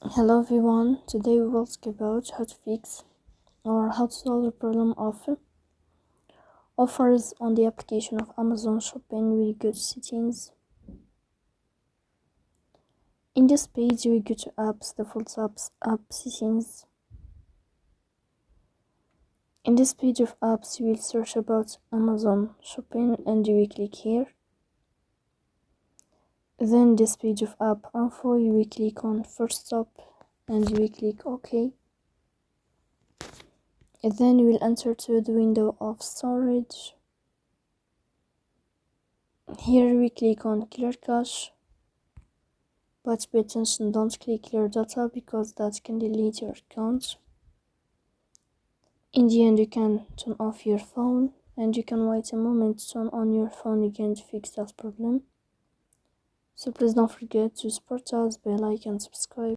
Hello everyone, today we will talk about how to fix or how to solve the problem of offers on the application of Amazon Shopping. We go to settings. In this page we go to apps, default apps, app settings. In this page of apps you will search about Amazon Shopping and you will click here. Then this page of app info you will click on first stop and you will click OK. And then you will enter to the window of storage. Here we click on clear cache, but pay attention, don't click clear data because that can delete your account. In the end you can turn off your phone and you can wait a moment to turn on your phone again to fix that problem. So please don't forget to support us by like and subscribe.